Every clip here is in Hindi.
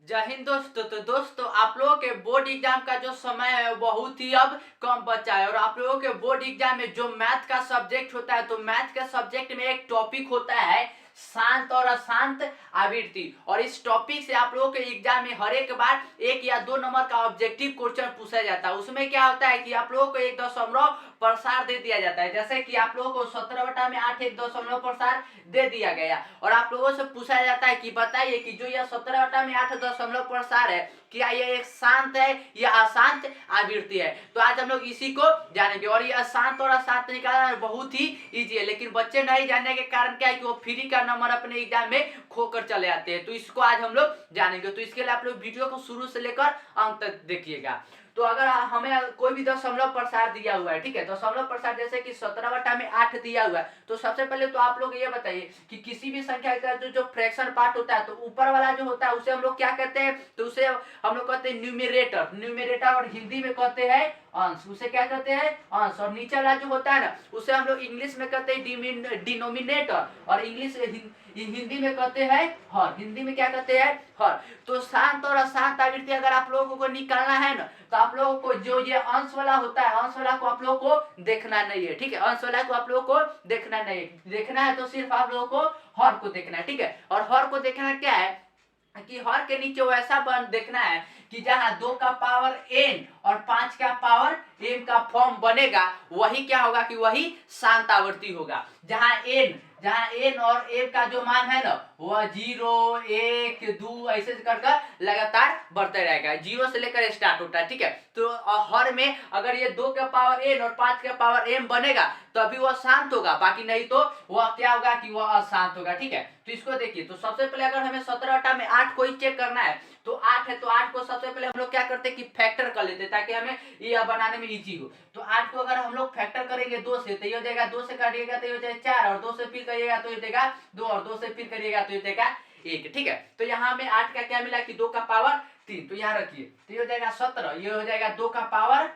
जय हिंद दोस्तों। तो दोस्तों आप लोगों के बोर्ड एग्जाम का जो समय है वो बहुत ही अब कम बचा है और आप लोगों के बोर्ड एग्जाम में जो मैथ का सब्जेक्ट होता है तो मैथ के सब्जेक्ट में एक टॉपिक होता है शांत और अशांत आवृत्ति। और इस टॉपिक से आप लोगों के एग्जाम में हर एक बार 1 या 2 नंबर का ऑब्जेक्टिव क्वेश्चन पूछा जाता है। उसमें क्या होता है कि आप लोगों को 1 दशमलव प्रसार दे दिया जाता है। जैसे कि आप लोगों को 17/8 1 दशमलव प्रसार दे दिया गया और आप लोगों से पूछा जाता है कि बताइए कि जो यह 17/8 दशमलव प्रसार है क्या यह एक शांत है या अशांत आवृत्ति है। तो आज हम लोग इसी को जानेंगे और यह शांत और अशांत निकालना बहुत ही इजी है, लेकिन बच्चे नहीं जानने के कारण क्या है कि वो फ्री का नंबर अपने एग्जाम में खोकर चले आते हैं। तो इसको आज हम लोग जानेंगे। तो इसके लिए आप लोग वीडियो को शुरू से लेकर अंत तक देखिएगा। तो अगर हमें कोई भी दशमलव प्रसार दिया हुआ है, ठीक है, दशमलव प्रसार जैसे कि 17/8 दिया हुआ है, तो सबसे पहले तो आप लोग ये बताइए कि किसी भी संख्या का जो फ्रैक्शन पार्ट होता है तो ऊपर वाला जो होता है उसे हम लोग क्या कहते हैं, तो उसे हम लोग कहते हैं न्यूमरेटर। न्यूमरेटर और हिंदी में कहते हैं अंश, उसे क्या कहते हैं अंश। और नीचे वाला जो होता है ना उसे हम लोग इंग्लिश में कहते हैं डिनोमिनेटर और इंग्लिश हिंदी में कहते हैं हर। हिंदी में क्या कहते हैं हर। तो शांत और अशांत आवृत्ति अगर आप लोगों को निकालना है ना तो आप लोगों को जो ये अंश वाला होता है अंश वाला को आप लोगों को देखना नहीं है, ठीक है। अंश वाला को आप लोगों को देखना नहीं है, देखना है तो सिर्फ आप लोगों को हर को देखना है, ठीक है। और हर को देखना क्या है कि हर के नीचे वैसा बन देखना है कि जहां 2 का पावर n और 5 का पावर m का फॉर्म बनेगा वही क्या होगा कि वही शांत आवृत्ति होगा। जहां n और m का जो मान है ना वह 0 1 2 ऐसे करके लगातार बढ़ते रहेगा, 0 से लेकर स्टार्ट होता है, ठीक है। तो हर में अगर ये 2 का पावर n और 5 का पावर m बनेगा तभी वह शांत होगा, बाकी नहीं तो वह क्या होगा कि वह अशांत होगा, ठीक है। तो इसको देखिए, तो सबसे पहले अगर हमें 17/8 को ही चेक करना है तो 8 है, तो 8 को सबसे पहले हम लोग क्या करते हैं कि फैक्टर कर लेते हैं ताकि हमें ये बनाने में इजी हो। तो 8 को अगर हम लोग फैक्टर करेंगे 2 से तो ये हो जाएगा, 2 से काटिएगा तो ये हो जाएगा 4 और 2 से फिर करिएगा तो ये देगा 2 और 2 से फिर करिएगा तो ये देगा 1, ठीक है। तो यहाँ हमें 8 का क्या मिला कि 2 का पावर 3, तो यहाँ रखिए तो ये हो जाएगा 17, ये हो जाएगा 2 का पावर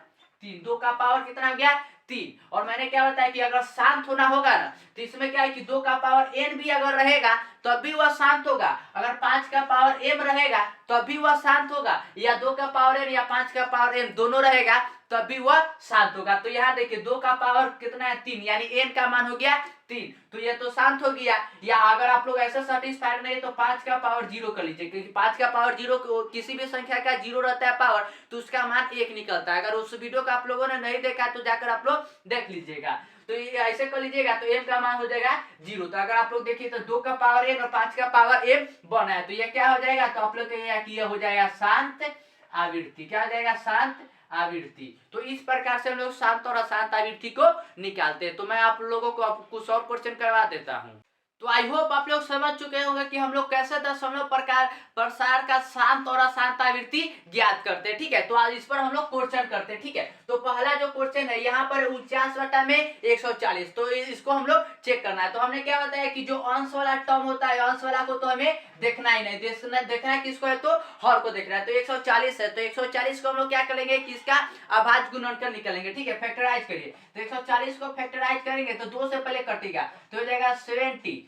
3, 2 का पावर कितना हो गया 3। और मैंने क्या बताया कि अगर शांत होना होगा ना तो इसमें क्या है कि 2 का पावर n भी अगर रहेगा तब भी वह शांत होगा, अगर 5 का पावर m रहेगा तब भी वह शांत होगा, या 2 का पावर n या 5 का पावर m दोनों रहेगा तब भी वह शांत होगा। तो यहाँ देखिए 2 का पावर कितना है 3, यानी n का मान हो गया 3, तो ये तो शांत हो गया। या अगर आप लोग ऐसा सेटिस्फाइड नहीं तो 5 का पावर 0 कर लीजिए, क्योंकि 5 का पावर 0 किसी भी संख्या का 0 रहता है पावर तो उसका मान 1 निकलता है। अगर उस वीडियो को आप लोगों ने नहीं देखा तो जाकर आप लोग देख लीजिएगा। तो ये ऐसे कर लीजिएगा तो m का मान हो जाएगा 0। तो अगर आप लोग देखिए तो 2 का पावर n और 5 का पावर m बना है तो ये क्या हो जाएगा, तो आप लोग कहिएगा कि ये हो जाएगा शांत आवृत्ति। क्या हो जाएगा, शांत आवृत्ति। तो इस प्रकार से हम लोग शांत और अशांत आवृत्ति को निकालते हैं। तो मैं आप लोगों को कुछ और क्वेश्चन करवा देता हूँ। तो आई होप आप लोग समझ चुके होंगे कि हम लोग कैसे दशमलव प्रकार प्रसार का शांत और अशांत आवृत्ति ज्ञात करते हैं, ठीक है। तो आज इस पर हम लोग क्वेश्चन करते हैं, ठीक है। तो पहला जो क्वेश्चन है यहाँ पर 49/140, तो इसको हम लोग चेक करना है। तो हमने क्या बताया कि जो अंश वाला टर्म होता है अंश वाला को तो हमें देखना ही नहीं, देखना है किसको है तो हर को देखना है। तो 140 है तो 140 को हम लोग क्या करेंगे कि इसका अभाज्य गुणनखंड निकालेंगे, ठीक है। फैक्टराइज करिए तो 140 को फैक्टराइज करेंगे तो 2 से पहले कटेगा तो हो जाएगा 70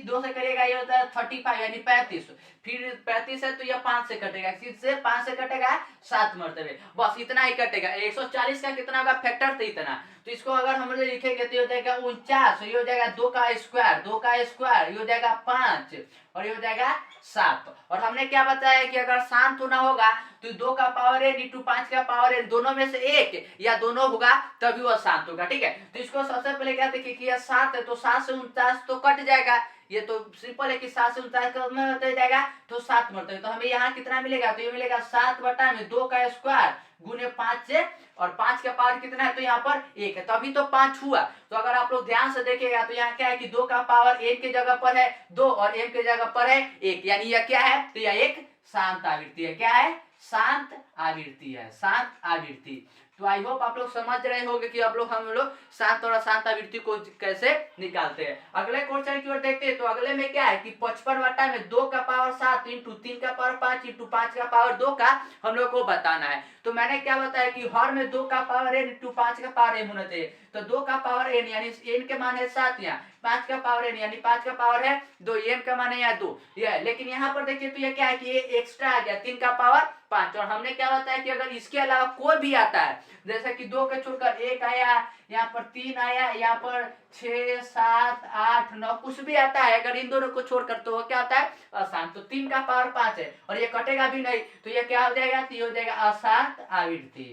2 से करेगा ये होता है 35 यानी 35, फिर 35 है तो ये 5 से कटेगा, से 5 से कटेगा 7 मरतबे, बस इतना ही कटेगा। 140 का कितना होगा फैक्टर तो इतना। तो इसको अगर हम लोग लिखेंगे तो ये हो जाएगा 49, ये हो जाएगा 2 का स्क्वायर ये हो जाएगा 5 और ये हो जाएगा 7। और हमने क्या बताया कि अगर शांत होना होगा तो 2 का पावर n इंटू 5 का पावर n दोनों में से एक या दोनों होगा तभी वह शांत होगा, ठीक है। तो इसको सबसे पहले क्या देखिए कि यह 7 है तो 7 से 49 तो कट जाएगा, ये तो सिंपल है कि 7 से 49 का मतलब जाएगा तो 7 मरतबे। तो हमें यहाँ कितना मिलेगा, तो ये मिलेगा 7 बटा में 2 का स्क्वायर गुने 5 से, और 5 का पावर कितना है तो यहाँ पर 1 है, तभी तो 5 हुआ। तो अगर आप लोग ध्यान से देखिएगा तो यहाँ क्या है कि 2 का पावर n के जगह पर है 2 और m के जगह पर है 1, यानी यह क्या है तो यह एक शांत आवृत्ति है। क्या है, शांत आवृत्ति है, शांत आवृत्ति। तो आई होप आप लोग समझ रहे होंगे कि आप लोग हम लोग शांत और अशांत आवृत्ति को कैसे निकालते हैं। अगले क्वेश्चन की ओर देखते हैं। तो अगले में क्या है कि 55 में 2 का पावर 7 इंटू 3 का पावर 5 इंटू 5 का पावर 2 का हम लोग को बताना है। तो मैंने क्या बताया कि हर में 2 का पावर n इंटू 5 का पावर m होना चाहिए। तो 2 का पावर n यानी n के मान है 7, यहाँ 5 का पावर n यानी 5 का पावर है 2, m का मान है यहाँ 2, ये। लेकिन यहाँ पर देखिए तो ये क्या है कि ये एक्स्ट्रा आ गया 3 का पावर 5। और हमने क्या बताया कि अगर इसके अलावा कोई भी आता है, जैसे कि 2 के छोड़कर 1 आया, यहाँ पर 3 आया, यहाँ पर 6 7 8 9 कुछ भी आता है, अगर इन दोनों को छोड़कर, तो वो क्या होता है अशांत। तो 3 का पावर 5 है और ये कटेगा भी नहीं, तो ये क्या हो जाएगा, तो ये हो जाएगा अशांत आवृत्ति।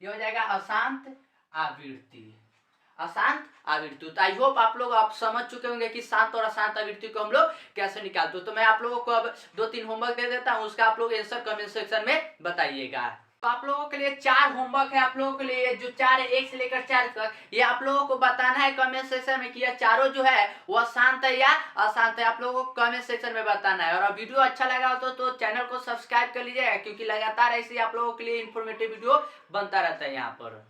ये हो जाएगा अशांत आवृत्ति, अशांत आवृत्ति। तो आई होप आप लोग आप समझ चुके होंगे कि शांत और अशांत आवृत्ति को हम लोग कैसे निकालते हो। तो मैं आप लोगों को अब 2-3 होमवर्क दे देता हूं, उसका आप लोग आंसर कमेंट सेक्शन में बताइएगा। तो आप लोगों के लिए 4 होमवर्क है। आप लोगों के लिए जो 4 है 1 से लेकर 4 तक, ये आप लोगों को बताना है कमेंट सेक्शन में कि ये चारों जो है वो शांत है या अशांत है। आप लोगों को कमेंट सेक्शन में बताना है। और वीडियो अच्छा लगा हो तो चैनल को सब्सक्राइब कर लीजिएगा, क्योंकि लगातार ऐसे आप लोगों के लिए इन्फॉर्मेटिव वीडियो बनता रहता है यहाँ पर।